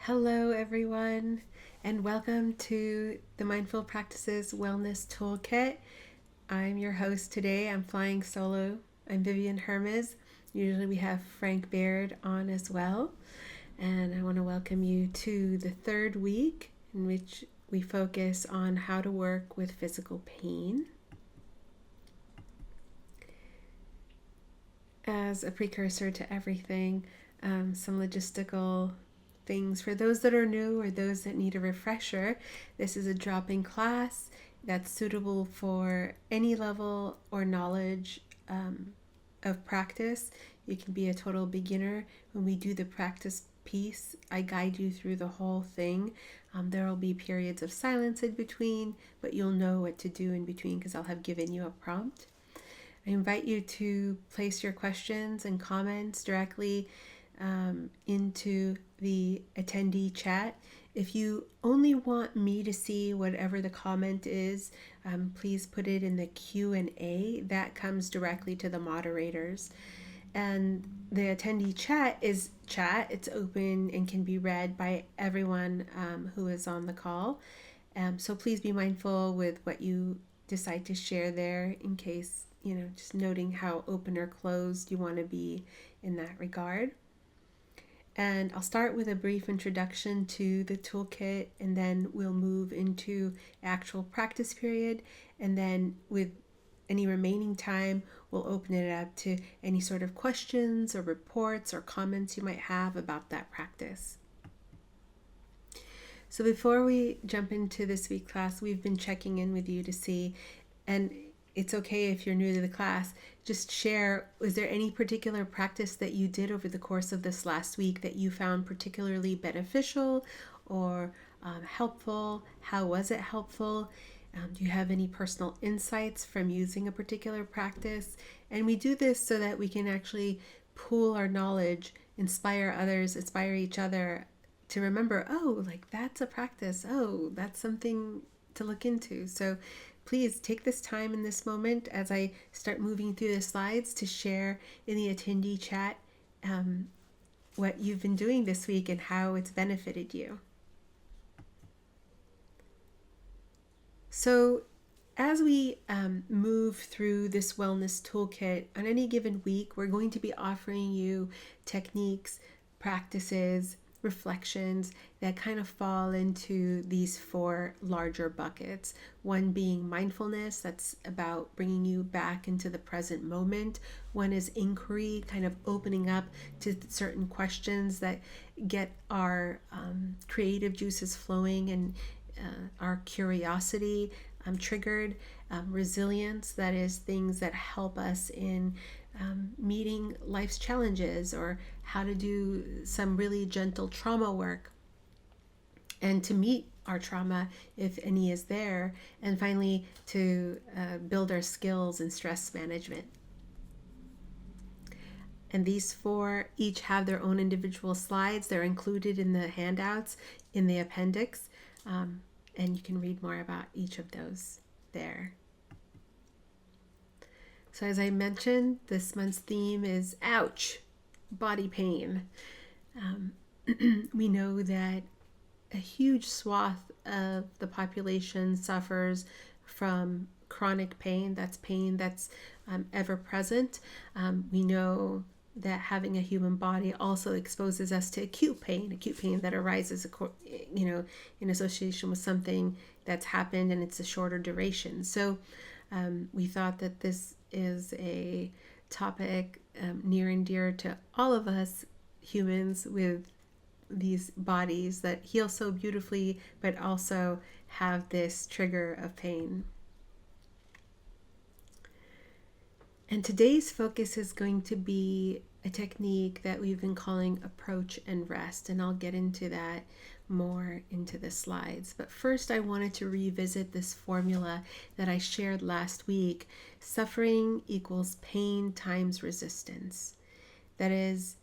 Hello, everyone, and welcome to the Mindful Practices Wellness Toolkit. I'm your host today. I'm flying solo. I'm Vivian Hermiz. Usually we have Frank Baird on as well. And I want to welcome you to the third week in which we focus on how to work with physical pain. As a precursor to everything, some logistical things for those that are new or those that need a refresher. This is a drop-in class that's suitable for any level or knowledge of practice. You can be a total beginner. When we do the practice piece, I guide you through the whole thing. There will be periods of silence in between, but you'll know what to do in between because I'll have given you a prompt. I invite you to place your questions and comments directly into the attendee chat. If you only want me to see whatever the comment is, please put it in the Q&A. That comes directly to the moderators. And the attendee chat is chat. It's open and can be read by everyone who is on the call. So please be mindful with what you decide to share there in case, just noting how open or closed you want to be in that regard. And I'll start with a brief introduction to the toolkit, and then we'll move into actual practice period. And then with any remaining time, we'll open it up to any sort of questions or reports or comments you might have about that practice. So before we jump into this week's class, we've been checking in with you to see, and it's okay if you're new to the class, just share, was there any particular practice that you did over the course of this last week that you found particularly beneficial or helpful? How was it helpful? Do you have any personal insights from using a particular practice? And we do this so that we can actually pool our knowledge, inspire others, inspire each other to remember, that's a practice. Oh, that's something to look into. So please take this time in this moment as I start moving through the slides to share in the attendee chat what you've been doing this week and how it's benefited you. So as we move through this wellness toolkit, on any given week, we're going to be offering you techniques, practices, reflections that kind of fall into these four larger buckets. One being mindfulness, that's about bringing you back into the present moment. One is inquiry, kind of opening up to certain questions that get our creative juices flowing and our curiosity triggered. Resilience, that is things that help us in meeting life's challenges, or how to do some really gentle trauma work and to meet our trauma if any is there. And finally, to build our skills in stress management. And these four each have their own individual slides. They're included in the handouts in the appendix. And you can read more about each of those there. So as I mentioned, this month's theme is ouch, body pain. We know that a huge swath of the population suffers from chronic pain. That's pain that's ever present. We know that having a human body also exposes us to acute pain that arises, in association with something that's happened and it's a shorter duration. So we thought that this is a topic near and dear to all of us humans with these bodies that heal so beautifully, but also have this trigger of pain. And today's focus is going to be a technique that we've been calling approach and rest, and I'll get into that more into the slides. But first, I wanted to revisit this formula that I shared last week. Suffering equals pain times resistance. That is,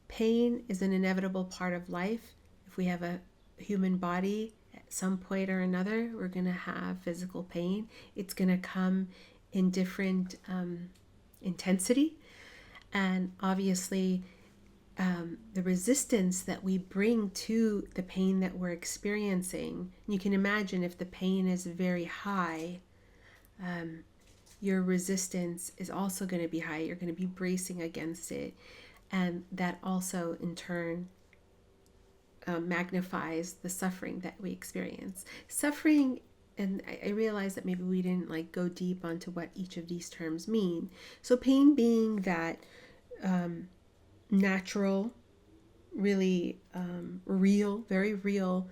pain is an inevitable part of life. If we have a human body, at some point or another, we're going to have physical pain. It's going to come in different intensity. And obviously, the resistance that we bring to the pain that we're experiencing. You can imagine if the pain is very high, your resistance is also going to be high. You're going to be bracing against it. And that also, in turn, magnifies the suffering that we experience. Suffering, and I realize that maybe we didn't go deep onto what each of these terms mean. So pain being that natural, really real, very real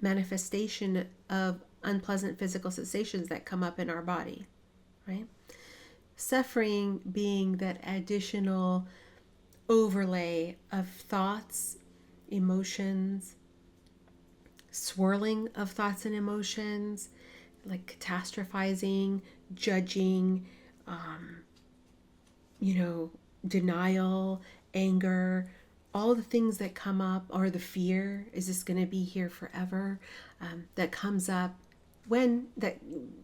manifestation of unpleasant physical sensations that come up in our body, right? Suffering being that additional overlay of thoughts, emotions, swirling of thoughts and emotions, like catastrophizing, judging, denial, anger, all the things that come up, or the fear, is this going to be here forever, that comes up when that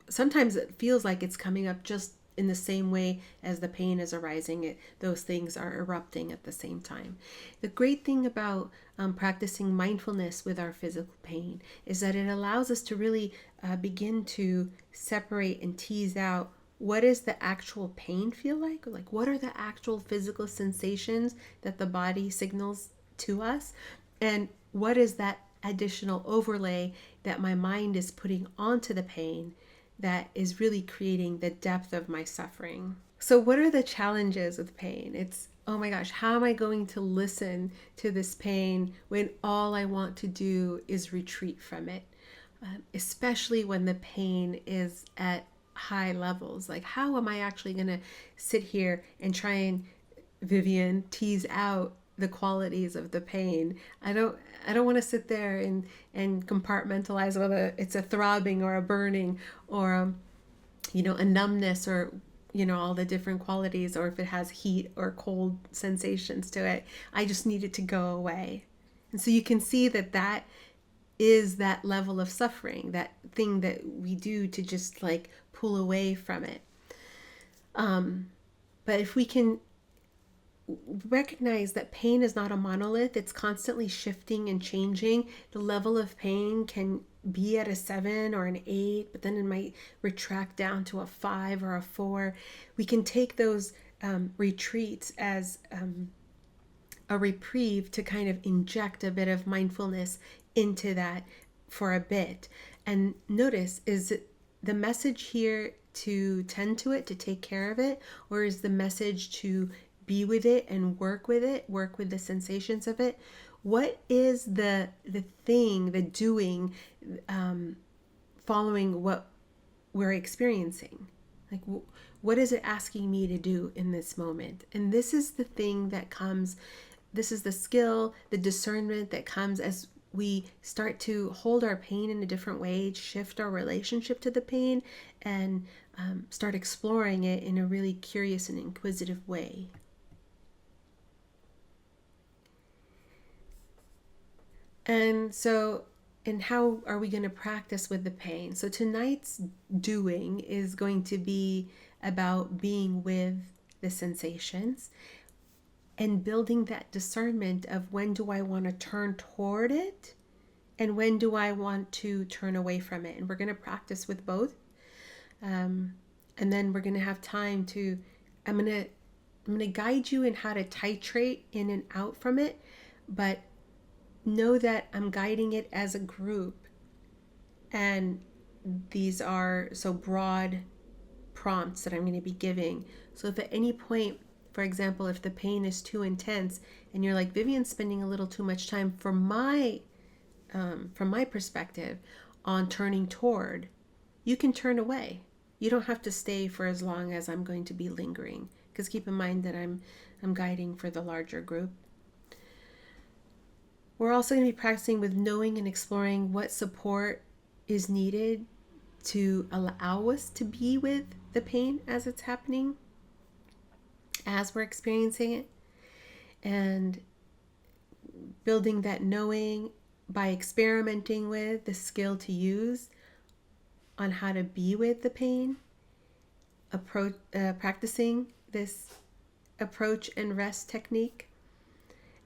sometimes it feels like it's coming up just in the same way as the pain is arising. Those things are erupting at the same time. The great thing about practicing mindfulness with our physical pain is that it allows us to really begin to separate and tease out, what does the actual pain feel like? Like, what are the actual physical sensations that the body signals to us? And what is that additional overlay that my mind is putting onto the pain that is really creating the depth of my suffering? So what are the challenges with pain? It's, oh my gosh, how am I going to listen to this pain when all I want to do is retreat from it? Especially when the pain is at high levels. Like, how am I actually going to sit here and try and, Vivian, tease out the qualities of the pain? I don't want to sit there and compartmentalize whether it's a throbbing or a burning or a numbness, or all the different qualities, or if it has heat or cold sensations to it. I just need it to go away. And so you can see that is that level of suffering, that thing that we do to just pull away from it. But if we can recognize that pain is not a monolith, it's constantly shifting and changing. The level of pain can be at a 7 or an 8, but then it might retract down to a 5 or a 4. We can take those retreats as a reprieve to kind of inject a bit of mindfulness into that for a bit. And notice, is it the message here to tend to it, to take care of it, or is the message to be with it and work with the sensations of it? What is the thing, the doing, following what we're experiencing? Like, what is it asking me to do in this moment? And this is the thing that comes, this is the skill, the discernment that comes as we start to hold our pain in a different way, shift our relationship to the pain, and start exploring it in a really curious and inquisitive way. And so, and how are we going to practice with the pain? So tonight's doing is going to be about being with the sensations and building that discernment of, when do I want to turn toward it and when do I want to turn away from it? And we're going to practice with both. And then we're going to have time to, I'm going to guide you in how to titrate in and out from it, but know that I'm guiding it as a group. And these are so broad prompts that I'm going to be giving. So if at any point, for example, if the pain is too intense and you're like, Vivian's spending a little too much time from my perspective on turning toward, you can turn away. You don't have to stay for as long as I'm going to be lingering, because keep in mind that I'm guiding for the larger group. We're also going to be practicing with knowing and exploring what support is needed to allow us to be with the pain as it's happening, as we're experiencing it, and building that knowing by experimenting with the skill to use on how to be with the pain, practicing this approach and rest technique.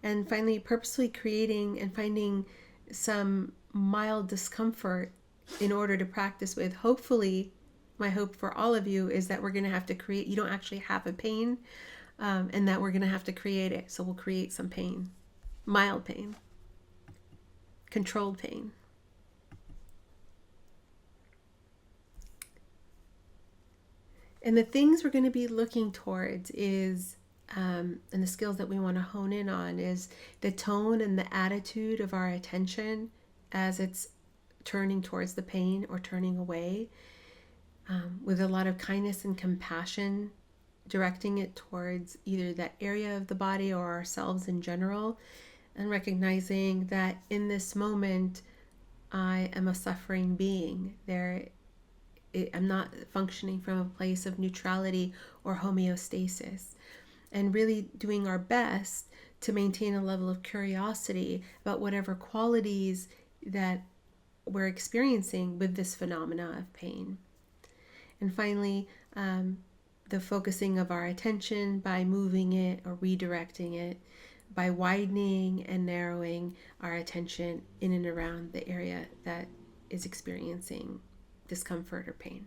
And finally, purposely creating and finding some mild discomfort in order to practice with. Hopefully, my hope for all of you is that we're going to have to create, you don't actually have a pain, and that we're going to have to create it. So we'll create some pain, mild pain, controlled pain. And the things we're going to be looking towards is, and the skills that we want to hone in on is the tone and the attitude of our attention as it's turning towards the pain or turning away, with a lot of kindness and compassion, directing it towards either that area of the body or ourselves in general, and recognizing that in this moment, I am a suffering being. I'm not functioning from a place of neutrality or homeostasis, and really doing our best to maintain a level of curiosity about whatever qualities that we're experiencing with this phenomena of pain. And finally, the focusing of our attention by moving it or redirecting it, by widening and narrowing our attention in and around the area that is experiencing discomfort or pain.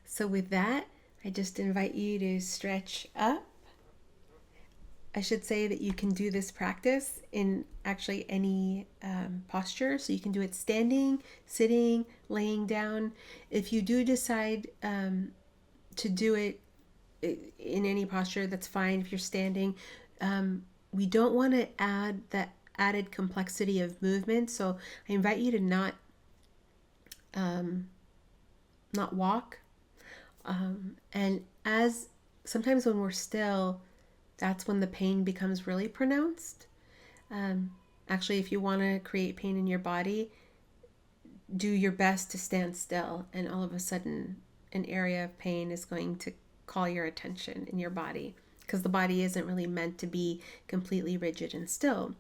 So with that, I just invite you to stretch up. I should say that you can do this practice in actually any posture. So you can do it standing, sitting, laying down. If you do decide to do it in any posture, that's fine. If you're standing, we don't want to add that added complexity of movement. So I invite you to not walk. And as sometimes when we're still, that's when the pain becomes really pronounced. Actually, if you want to create pain in your body, do your best to stand still, and all of a sudden an area of pain is going to call your attention in your body, because the body isn't really meant to be completely rigid and still.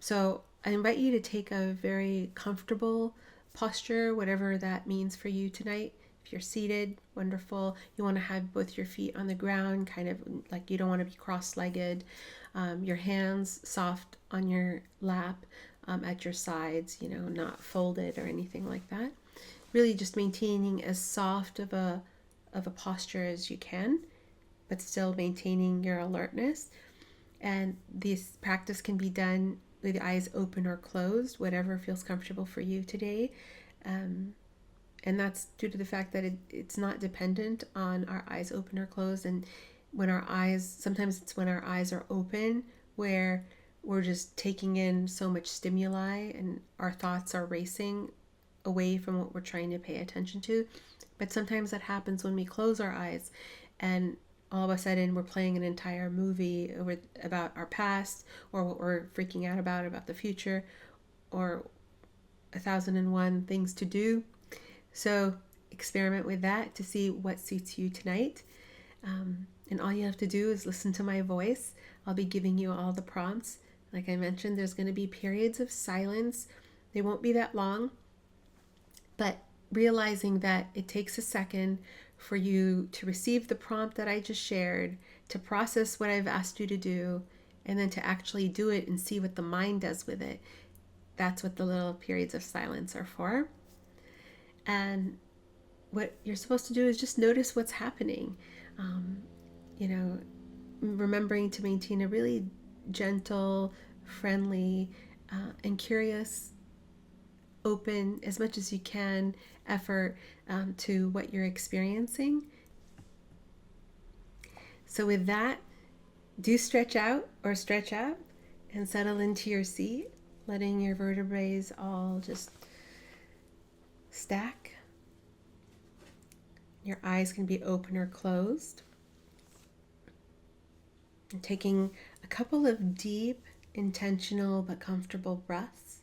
So I invite you to take a very comfortable posture, whatever that means for you tonight. If you're seated, wonderful. You want to have both your feet on the ground, kind of like you don't want to be cross-legged. Your hands soft on your lap, at your sides, not folded or anything like that. Really just maintaining as soft of a posture as you can, but still maintaining your alertness. And this practice can be done with the eyes open or closed, whatever feels comfortable for you today. And that's due to the fact that it's not dependent on our eyes open or closed. And sometimes it's when our eyes are open where we're just taking in so much stimuli and our thoughts are racing away from what we're trying to pay attention to. But sometimes that happens when we close our eyes and all of a sudden we're playing an entire movie about our past, or what we're freaking out about the future, or 1,001 things to do. So experiment with that to see what suits you tonight. And all you have to do is listen to my voice. I'll be giving you all the prompts. Like I mentioned, there's going to be periods of silence. They won't be that long, but realizing that it takes a second for you to receive the prompt that I just shared, to process what I've asked you to do, and then to actually do it and see what the mind does with it. That's what the little periods of silence are for. And what you're supposed to do is just notice what's happening. Remembering to maintain a really gentle, friendly, and curious, open, as much as you can, effort to what you're experiencing. So with that, do stretch out or stretch up and settle into your seat, letting your vertebrae all just stack. Your eyes can be open or closed. And taking a couple of deep, intentional, but comfortable breaths.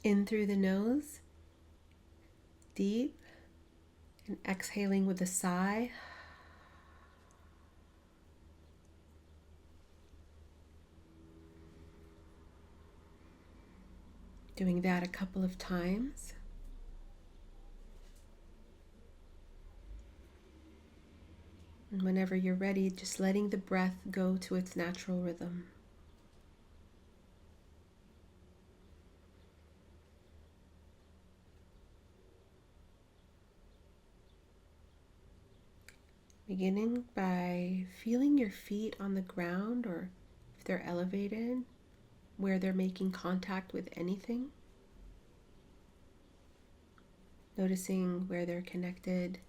In through the nose, deep, and exhaling with a sigh. Doing that a couple of times. And whenever you're ready, just letting the breath go to its natural rhythm. Beginning by feeling your feet on the ground, or if they're elevated, where they're making contact with anything. Noticing where they're connected,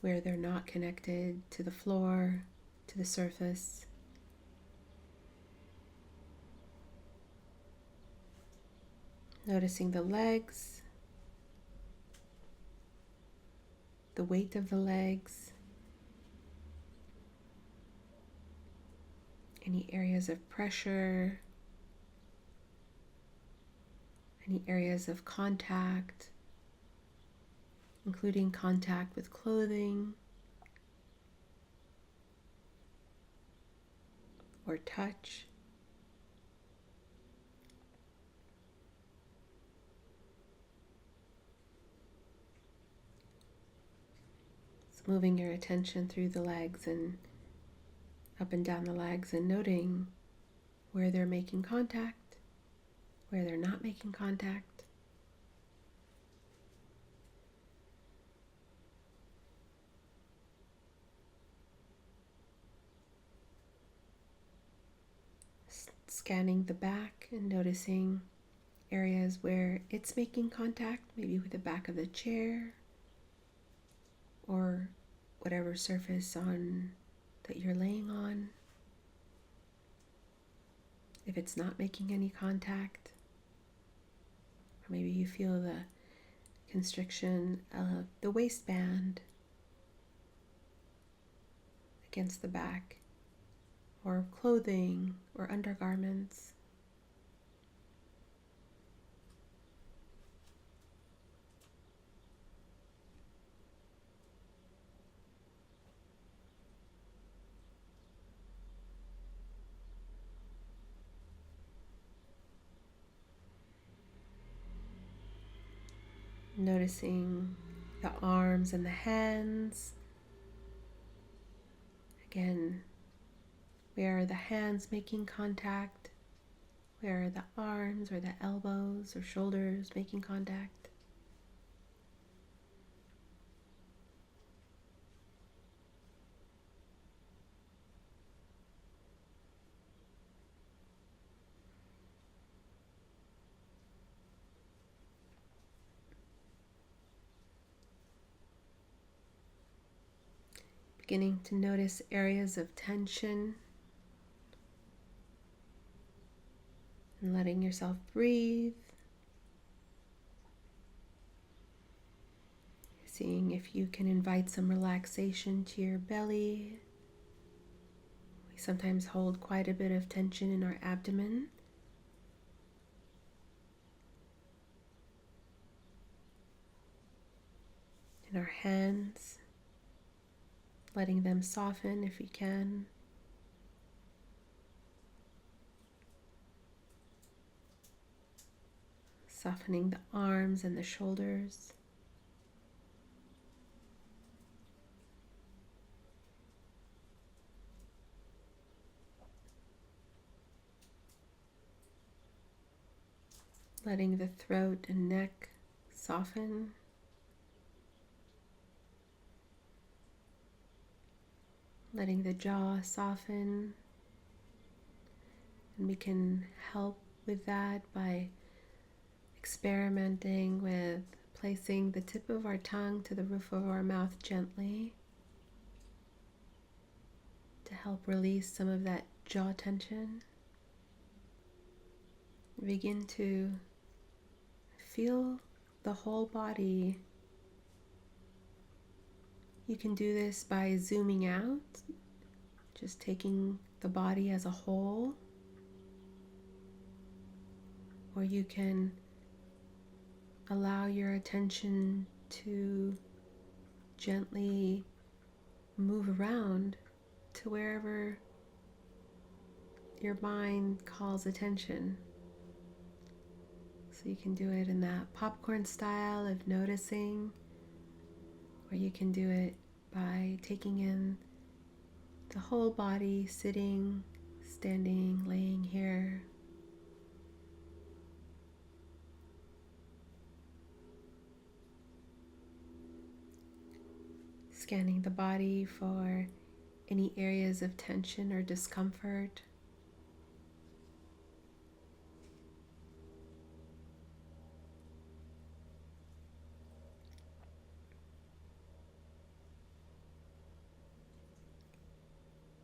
where they're not connected to the floor, to the surface. Noticing the legs, the weight of the legs, any areas of pressure, any areas of contact, including contact with clothing or touch. So moving your attention through the legs and up and down the legs and noting where they're making contact, where they're not making contact. Scanning the back and noticing areas where it's making contact, maybe with the back of the chair or whatever surface on that you're laying on. If it's not making any contact, or maybe you feel the constriction of the waistband against the back, or clothing or undergarments. Noticing the arms and the hands. Again, where are the hands making contact? Where are the arms or the elbows or shoulders making contact? Beginning to notice areas of tension and letting yourself breathe. Seeing if you can invite some relaxation to your belly. We sometimes hold quite a bit of tension in our abdomen. In our hands, letting them soften if we can. Softening the arms and the shoulders. Letting the throat and neck soften. Letting the jaw soften. And we can help with that by experimenting with placing the tip of our tongue to the roof of our mouth gently to help release some of that jaw tension. Begin to feel the whole body. You can do this by zooming out, just taking the body as a whole, or you can allow your attention to gently move around to wherever your mind calls attention. So you can do it in that popcorn style of noticing, or you can do it by taking in the whole body, sitting, standing, laying here. Scanning the body for any areas of tension or discomfort.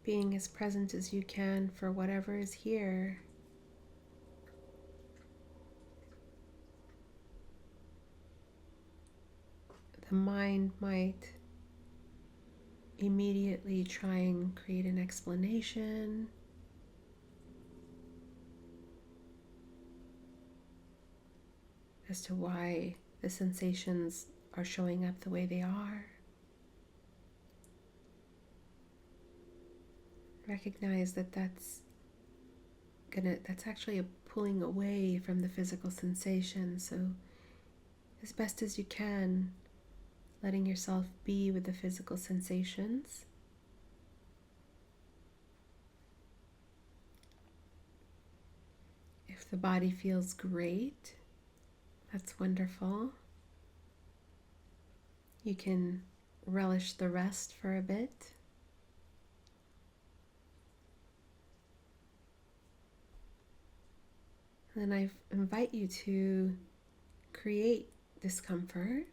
Being as present as you can for whatever is here. The mind might immediately try and create an explanation. As to why the sensations are showing up the way they are. Recognize that that's actually a pulling away from the physical sensation. So as best as you can, letting yourself be with the physical sensations. If the body feels great, that's wonderful. You can relish the rest for a bit. And then I invite you to create discomfort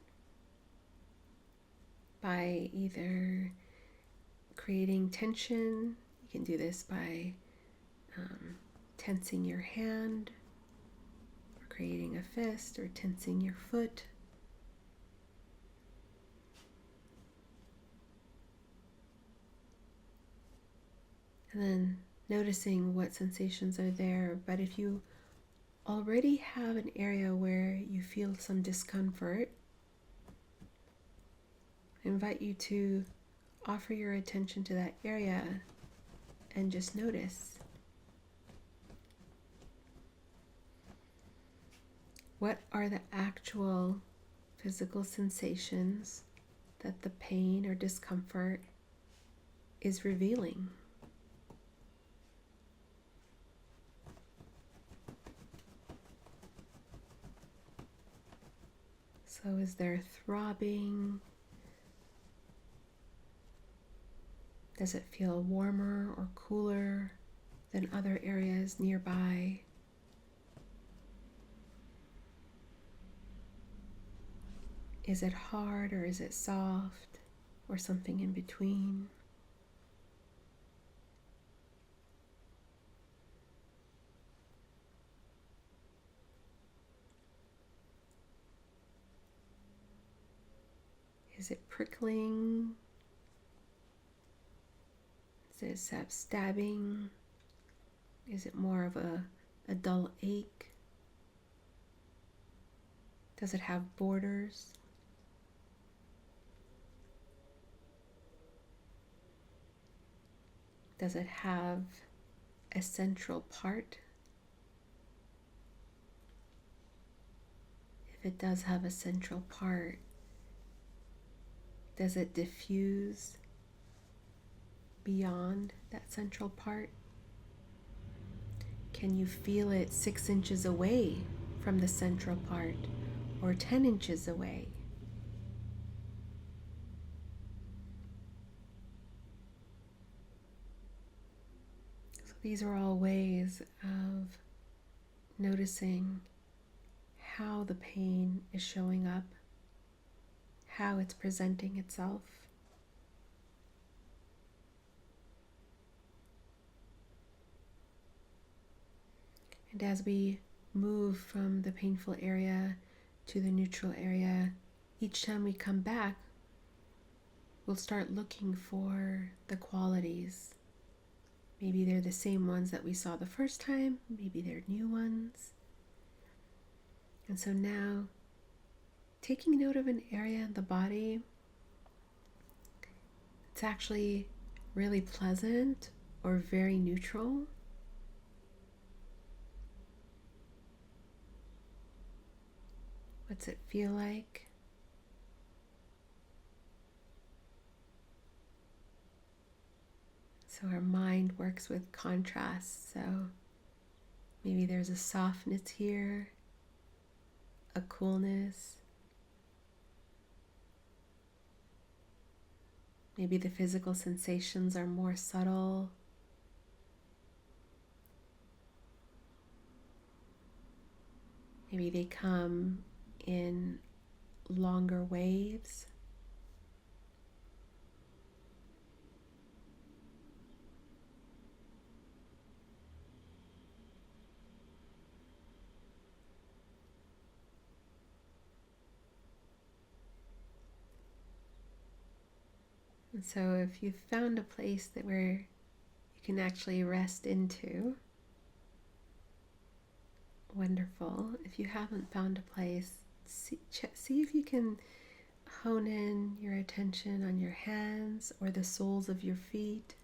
by either creating tension. You can do this by tensing your hand, or creating a fist, or tensing your foot. And then noticing what sensations are there. But if you already have an area where you feel some discomfort, I invite you to offer your attention to that area and just notice. What are the actual physical sensations that the pain or discomfort is revealing? So is there throbbing? Does it feel warmer or cooler than other areas nearby? Is it hard or is it soft or something in between? Is it prickling? Is it stabbing? Is it more of a dull ache? Does it have borders? Does it have a central part? If it does have a central part, does it diffuse beyond that central part? Can you feel it 6 inches away from the central part, or 10 inches away? So these are all ways of noticing how the pain is showing up, how it's presenting itself. And as we move from the painful area to the neutral area, each time we come back, we'll start looking for the qualities. Maybe they're the same ones that we saw the first time, maybe they're new ones. And so now, taking note of an area in the body, it's actually really pleasant or very neutral. What's it feel like? So our mind works with contrast. So maybe there's a softness here, a coolness. Maybe the physical sensations are more subtle. Maybe they come in longer waves. And so if you've found a place that where you can actually rest into, wonderful. If you haven't found a place, see if you can hone in your attention on your hands or the soles of your feet.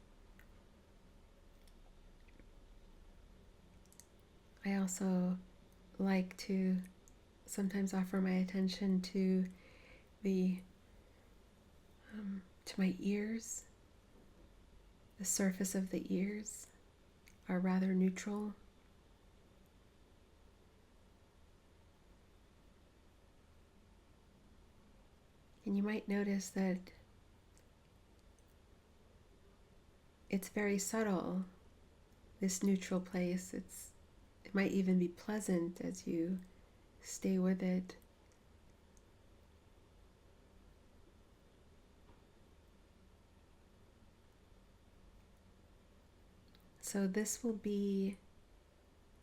I also like to sometimes offer my attention to the to my ears. The surface of the ears are rather neutral. And you might notice that it's very subtle, this neutral place. It might even be pleasant as you stay with it. So this will be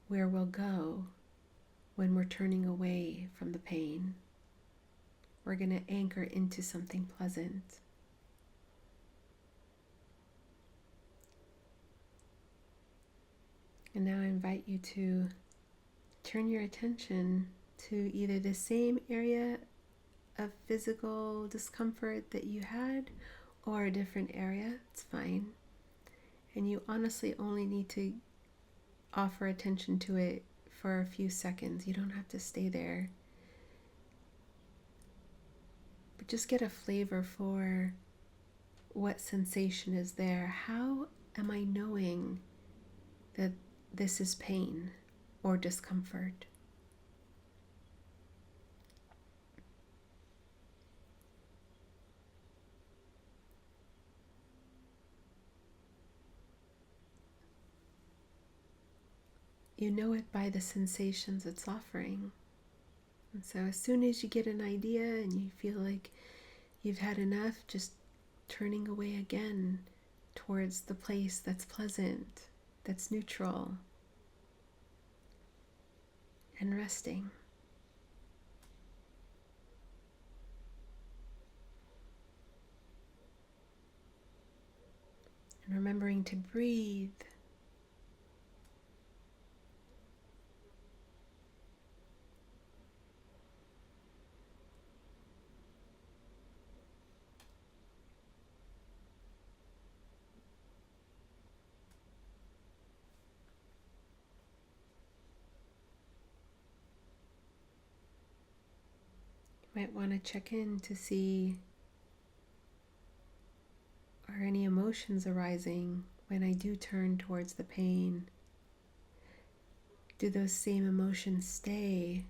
where we'll go when we're turning away from the pain. We're going to anchor into something pleasant. And now I invite you to turn your attention to either the same area of physical discomfort that you had or a different area. It's fine. And you honestly only need to offer attention to it for a few seconds. You don't have to stay there. But just get a flavor for what sensation is there. How am I knowing that this is pain or discomfort? You know it by the sensations it's offering. And so as soon as you get an idea and you feel like you've had enough, just turning away again towards the place that's pleasant, that's neutral, and resting. And remembering to breathe. Might want to check in to see, are any emotions arising when I do turn towards the pain? Do those same emotions stay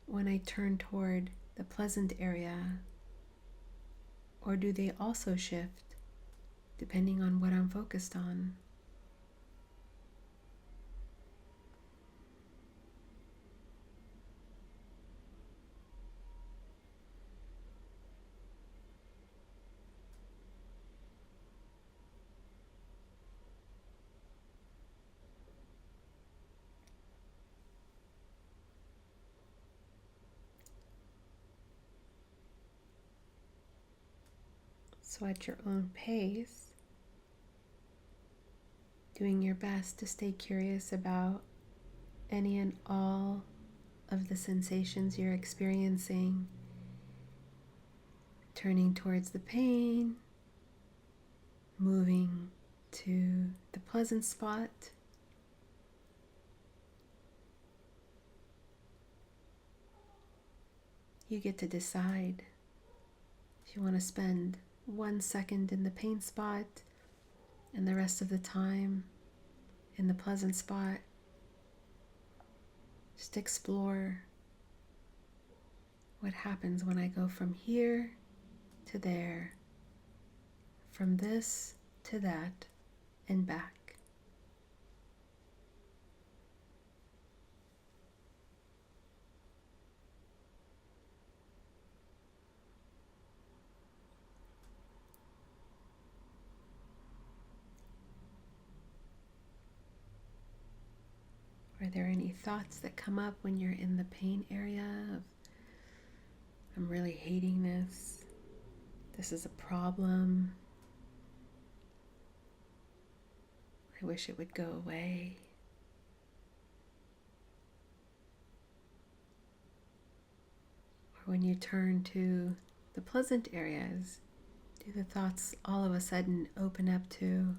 when I turn toward the pleasant area? Or do they also shift depending on what I'm focused on? So at your own pace, doing your best to stay curious about any and all of the sensations you're experiencing, turning towards the pain, moving to the pleasant spot, you get to decide if you want to spend 1 second in the pain spot And the rest of the time in the pleasant spot, just explore what happens when I go from here to there, from this to that, and back. Are there any thoughts that come up when you're in the pain area of, I'm really hating this, this is a problem, I wish it would go away? Or when you turn to the pleasant areas, do the thoughts all of a sudden open up to,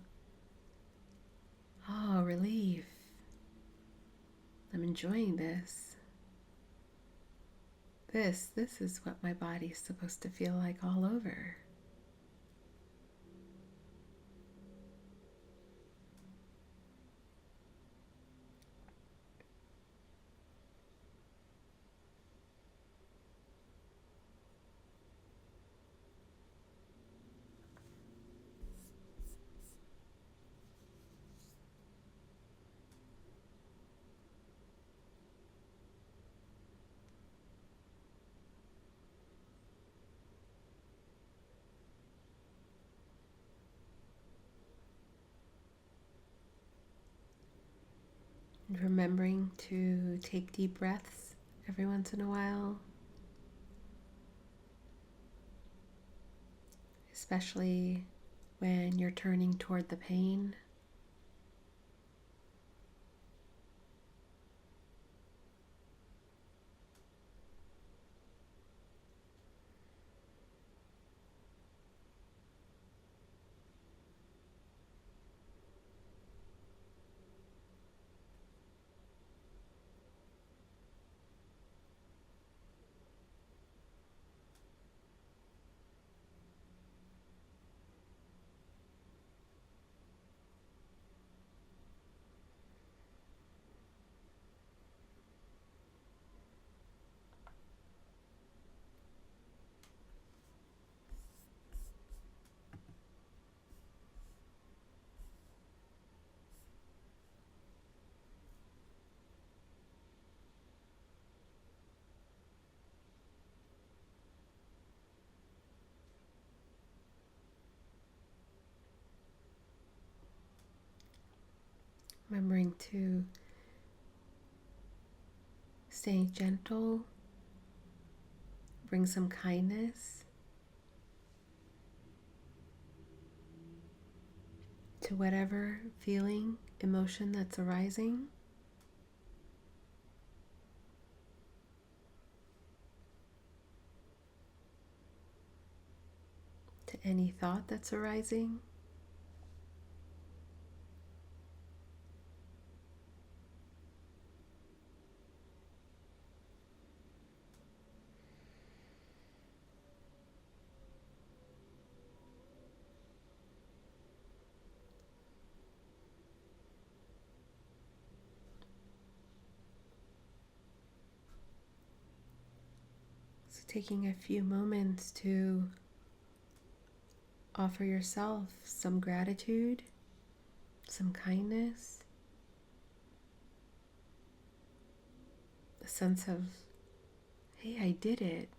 oh, relief, I'm enjoying this. This is what my body's supposed to feel like all over. And remembering to take deep breaths every once in a while, especially when you're turning toward the pain. Remembering to stay gentle, bring some kindness to whatever feeling, emotion that's arising. To any thought that's arising. So taking a few moments to offer yourself some gratitude, some kindness, a sense of, hey, I did it.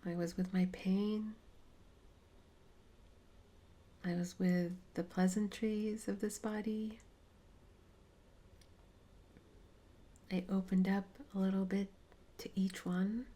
I was with my pain. I was with the pleasantries of this body. I opened up a little bit to each one.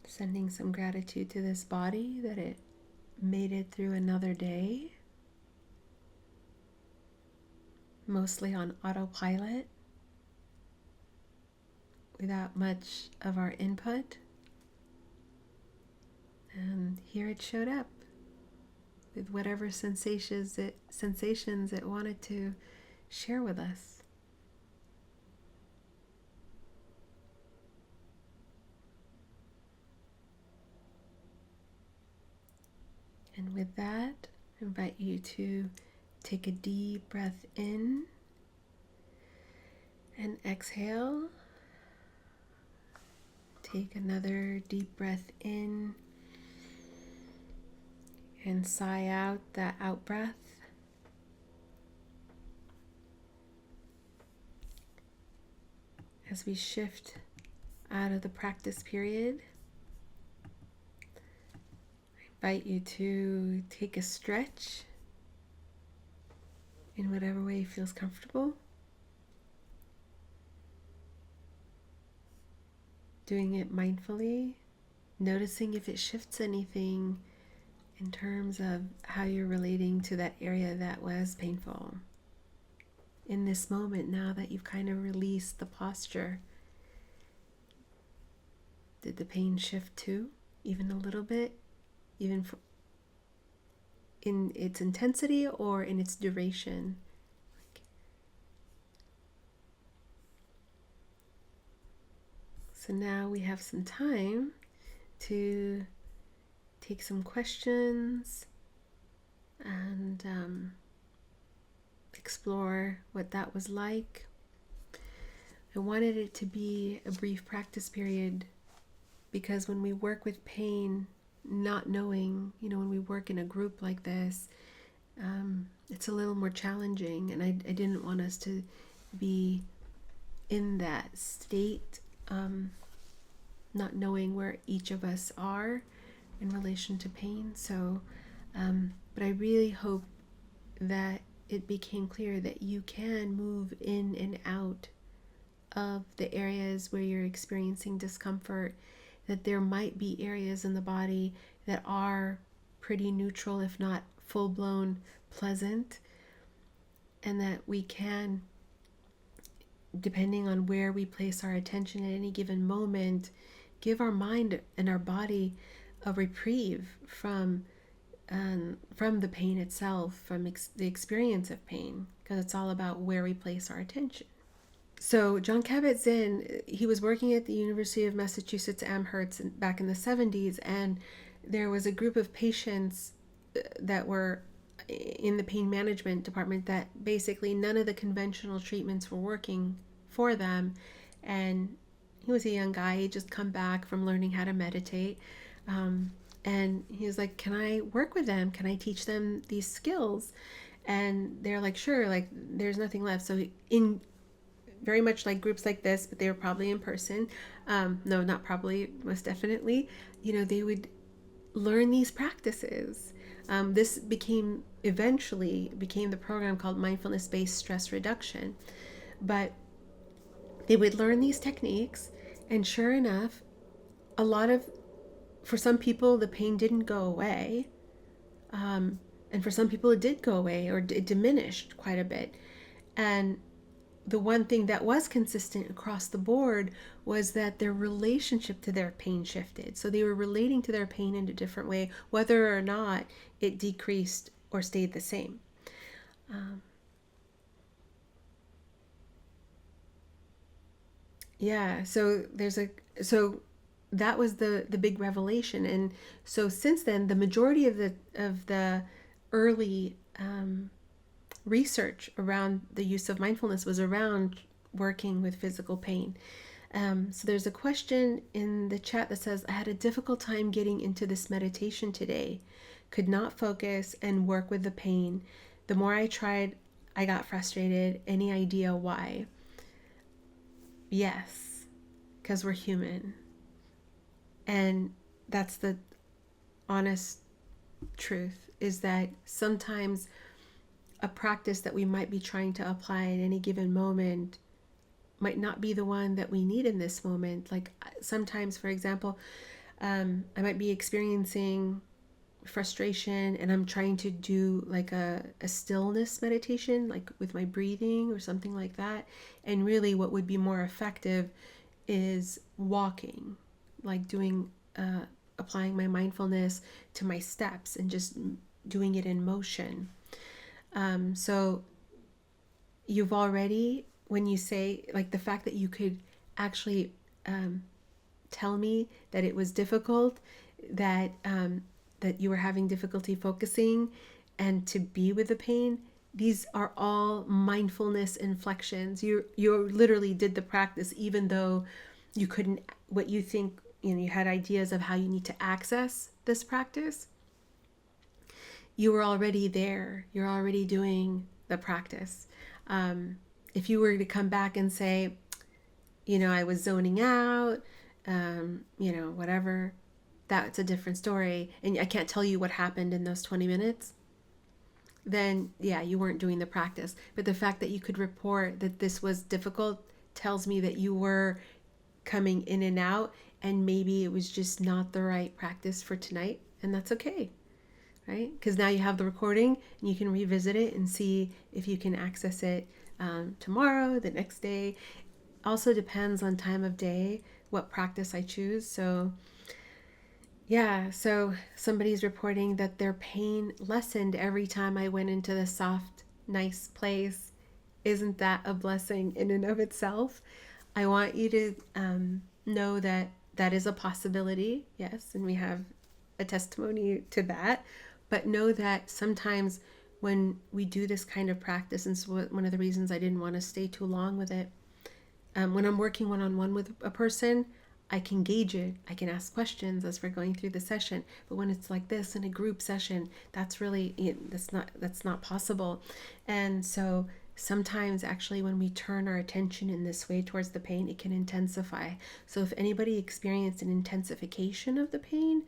Sending some gratitude to this body that it made it through another day, mostly on autopilot, without much of our input. And here it showed up with whatever sensations it wanted to share with us. And with that, I invite you to take a deep breath in and exhale. Take another deep breath in and sigh out that out breath. As we shift out of the practice period, I invite you to take a stretch in whatever way feels comfortable. Doing it mindfully, noticing if it shifts anything in terms of how you're relating to that area that was painful. In this moment, now that you've kind of released the posture, did the pain shift too, even a little bit, even in its intensity or in its duration? So now we have some time to take some questions and explore what that was like. I wanted it to be a brief practice period because when we work with pain, not knowing, when we work in a group like this, it's a little more challenging, and I didn't want us to be in that state, not knowing where each of us are in relation to pain. So, but I really hope that it became clear that you can move in and out of the areas where you're experiencing discomfort, that there might be areas in the body that are pretty neutral, if not full-blown pleasant, and that we can, depending on where we place our attention at any given moment, give our mind and our body a reprieve from the pain itself, from the experience of pain, because it's all about where we place our attention. So Jon Kabat-Zinn, he was working at the University of Massachusetts Amherst back in the 70s, and there was a group of patients that were in the pain management department that basically none of the conventional treatments were working for them. And he was a young guy, he'd just come back from learning how to meditate. And he was like, can I work with them? Can I teach them these skills? And they're like, sure, like there's nothing left. So in very much like groups like this, but they were probably in person. No, not probably, most definitely. They would learn these practices. This eventually became the program called Mindfulness-Based Stress Reduction. But they would learn these techniques, and sure enough, for some people, the pain didn't go away. And for some people, it did go away, or it diminished quite a bit. And the one thing that was consistent across the board was that their relationship to their pain shifted. So they were relating to their pain in a different way, whether or not it decreased or stayed the same. So that was the big revelation. And so since then, the majority of the early research around the use of mindfulness was around working with physical pain. So there's a question in the chat that says, I had a difficult time getting into this meditation today. Could not focus and work with the pain. The more I tried, I got frustrated. Any idea why? Yes, because we're human. And that's the honest truth, is that sometimes a practice that we might be trying to apply at any given moment might not be the one that we need in this moment. Like sometimes, for example, I might be experiencing frustration and I'm trying to do like a stillness meditation, like with my breathing or something like that. And really what would be more effective is walking, like doing applying my mindfulness to my steps and just doing it in motion. So you've already, when you say, like, the fact that you could actually tell me that it was difficult, that that you were having difficulty focusing and to be with the pain, these are all mindfulness inflections. You literally did the practice, even though you couldn't, what you think, you had ideas of how you need to access this practice. You were already there. You're already doing the practice. If you were to come back and say, I was zoning out, whatever, that's a different story. And I can't tell you what happened in those 20 minutes. Then, yeah, you weren't doing the practice. But the fact that you could report that this was difficult tells me that you were coming in and out, and maybe it was just not the right practice for tonight. And that's okay, right? Because now you have the recording and you can revisit it and see if you can access it tomorrow, the next day. Also depends on time of day, what practice I choose. So yeah, so somebody's reporting that their pain lessened every time I went into the soft, nice place. Isn't that a blessing in and of itself? I want you to know that that is a possibility, yes, and we have a testimony to that. But know that sometimes when we do this kind of practice, and so one of the reasons I didn't want to stay too long with it, when I'm working one-on-one with a person, I can gauge it. I can ask questions as we're going through the session. But when it's like this in a group session, that's really, that's not possible. And so sometimes actually when we turn our attention in this way towards the pain, it can intensify. So if anybody experienced an intensification of the pain,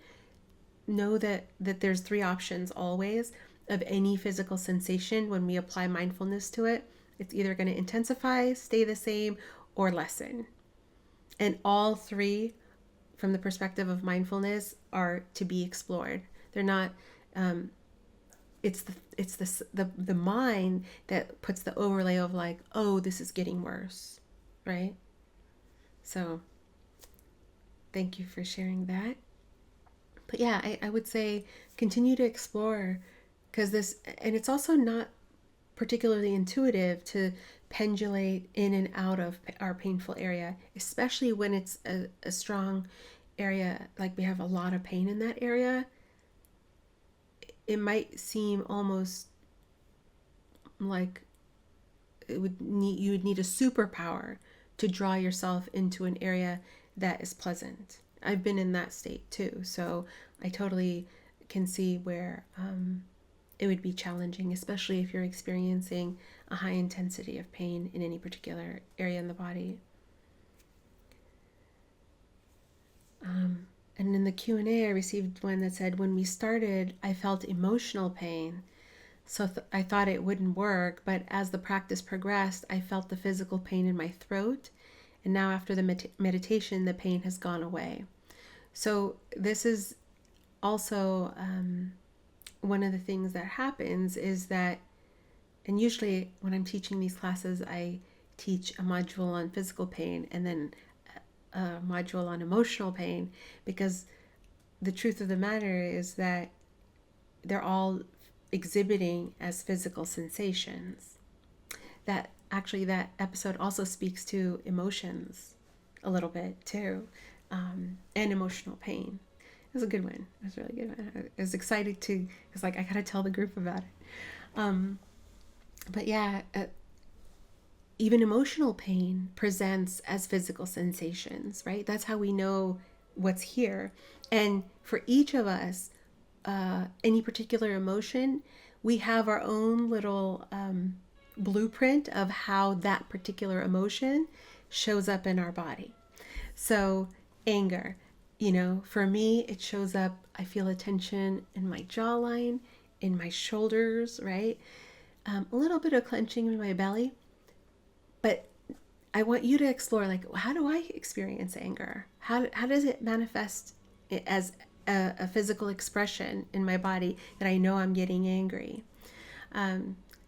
know that there's three options always of any physical sensation. When we apply mindfulness to it, it's either going to intensify, stay the same, or lessen. And all three, from the perspective of mindfulness, are to be explored. They're not. It's the mind that puts the overlay of like, oh, this is getting worse, right? So, thank you for sharing that. But yeah, I would say continue to explore, because this, and it's also not particularly intuitive to pendulate in and out of our painful area, especially when it's a strong area, like we have a lot of pain in that area. It might seem almost like you would need a superpower to draw yourself into an area that is pleasant. I've been in that state too, so I totally can see where it would be challenging, especially if you're experiencing a high intensity of pain in any particular area in the body. And in the Q&A, I received one that said, when we started, I felt emotional pain. So I thought it wouldn't work, but as the practice progressed, I felt the physical pain in my throat. And now after the meditation, the pain has gone away. So this is also one of the things that happens is that, and usually when I'm teaching these classes, I teach a module on physical pain and then a module on emotional pain, because the truth of the matter is that they're all exhibiting as physical sensations. That actually, that episode also speaks to emotions a little bit too, and emotional pain. It was a good one. It was a really good one. I was excited to, I was like, I gotta tell the group about it. But yeah, even emotional pain presents as physical sensations, right? That's how we know what's here. And for each of us, any particular emotion, we have our own little blueprint of how that particular emotion shows up in our body. So anger, for me, it shows up, I feel a tension in my jawline, in my shoulders, right? A little bit of clenching in my belly. But I want you to explore, like, how do I experience anger? How does it manifest as a physical expression in my body that I know I'm getting angry?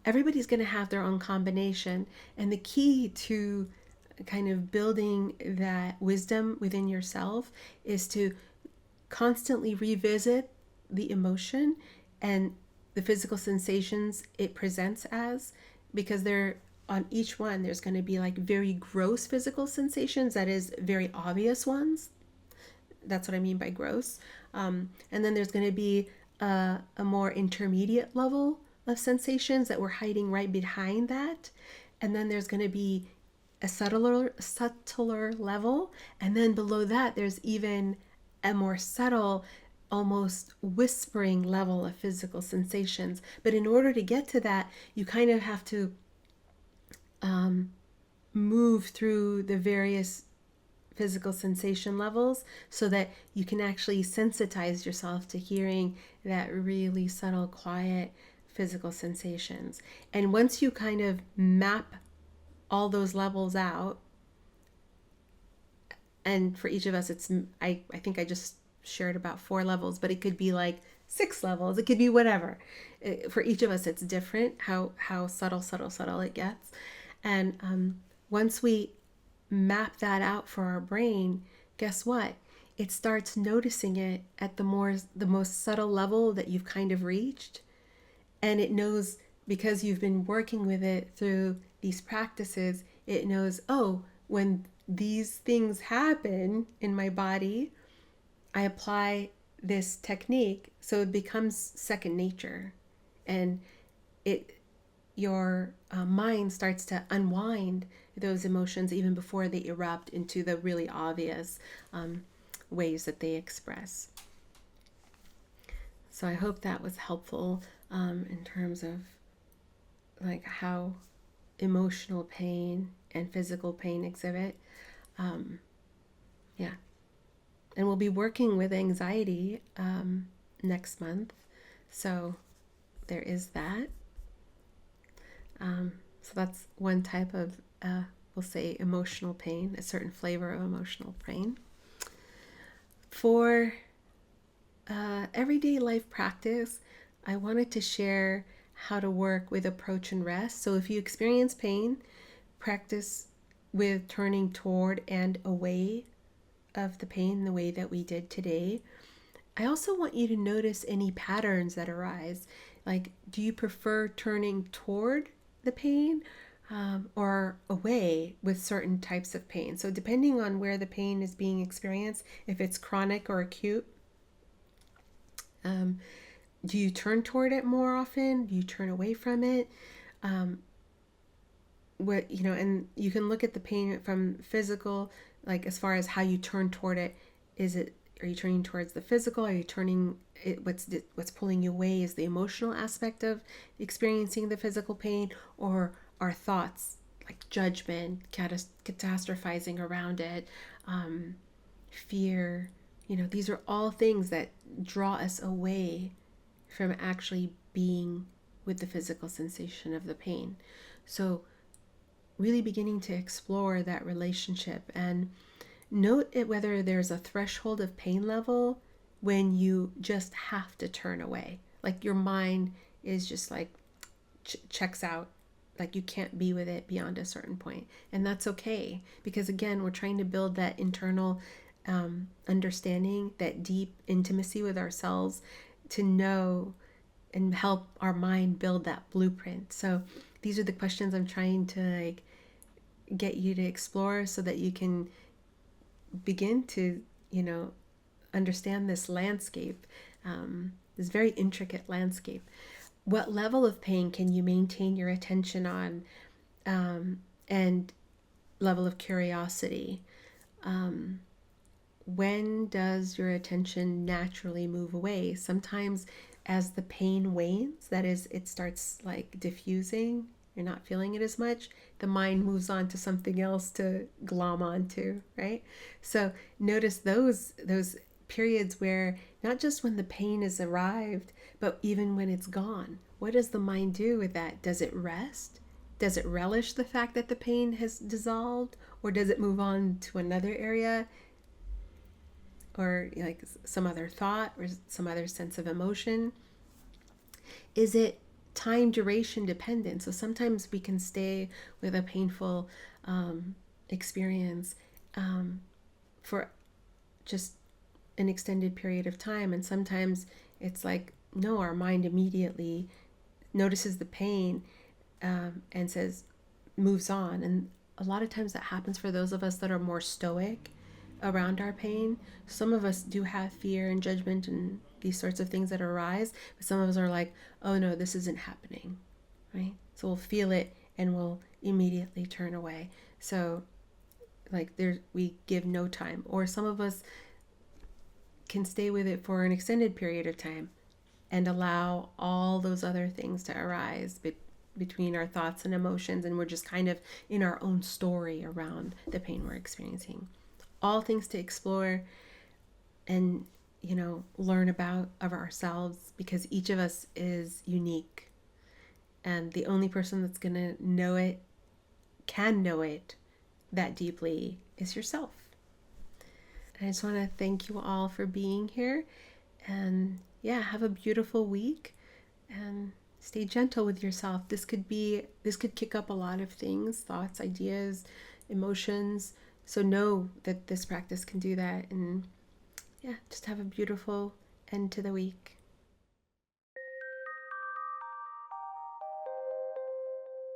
Everybody's going to have their own combination. And the key to kind of building that wisdom within yourself is to constantly revisit the emotion and the physical sensations it presents as, because they're on each one, there's going to be like very gross physical sensations, that is, very obvious ones. That's what I mean by gross. And then there's going to be a more intermediate level of sensations that we're hiding right behind that. And then there's going to be a subtler level. And then below that, there's even a more subtle, almost whispering level of physical sensations. But in order to get to that, you kind of have to move through the various physical sensation levels so that you can actually sensitize yourself to hearing that really subtle, quiet physical sensations. And once you kind of map all those levels out, and for each of us, it's, I think I just shared about 4 levels, but it could be like 6 levels, it could be whatever. For each of us, it's different how subtle it gets. And once we map that out for our brain, guess what? It starts noticing it at the most subtle level that you've kind of reached. And it knows, because you've been working with it through these practices, it knows, oh, when these things happen in my body, I apply this technique, so it becomes second nature. And your mind starts to unwind those emotions even before they erupt into the really obvious ways that they express. So I hope that was helpful in terms of like how emotional pain and physical pain exhibit. Yeah. And we'll be working with anxiety next month. So there is that. So that's one type of, we'll say, emotional pain, a certain flavor of emotional pain. For everyday life practice, I wanted to share how to work with approach and rest. So if you experience pain, practice with turning toward and away of the pain the way that we did today. I also want you to notice any patterns that arise. Like, do you prefer turning toward the pain or away with certain types of pain? So depending on where the pain is being experienced, if it's chronic or acute, do you turn toward it more often? Do you turn away from it? And you can look at the pain from physical, like as far as how you turn toward it. Are you turning towards the physical? Are you turning it? What's pulling you away is the emotional aspect of experiencing the physical pain, or our thoughts like judgment, catastrophizing around it, fear. These are all things that draw us away from actually being with the physical sensation of the pain. So really beginning to explore that relationship, and note it whether there's a threshold of pain level when you just have to turn away. Like your mind is just like checks out, like you can't be with it beyond a certain point. And that's okay, because again, we're trying to build that internal understanding, that deep intimacy with ourselves, to know and help our mind build that blueprint. So these are the questions I'm trying to get you to explore so that you can begin to, understand this landscape, this very intricate landscape. What level of pain can you maintain your attention on, and level of curiosity? When does your attention naturally move away? Sometimes as the pain wanes, that is, it starts like diffusing, you're not feeling it as much, the mind moves on to something else to glom onto, right? So notice those periods where not just when the pain has arrived, but even when it's gone. What does the mind do with that? Does it rest? Does it relish the fact that the pain has dissolved? Or does it move on to another area, or like some other thought or some other sense of emotion? Is it time duration dependent? So sometimes we can stay with a painful experience for just an extended period of time. And sometimes it's like, no, our mind immediately notices the pain and moves on. And a lot of times that happens for those of us that are more stoic around our pain. Some of us do have fear and judgment and these sorts of things that arise, but some of us are like, oh no, this isn't happening, right? So we'll feel it and we'll immediately turn away. So we give no time. Or some of us can stay with it for an extended period of time and allow all those other things to arise between our thoughts and emotions, and we're just kind of in our own story around the pain we're experiencing. All things to explore and learn about of ourselves, because each of us is unique, and the only person that's going to can know it that deeply is yourself. I just want to thank you all for being here, and have a beautiful week, and stay gentle with yourself. This could kick up a lot of things, thoughts, ideas, emotions. So know that this practice can do that, and just have a beautiful end to the week.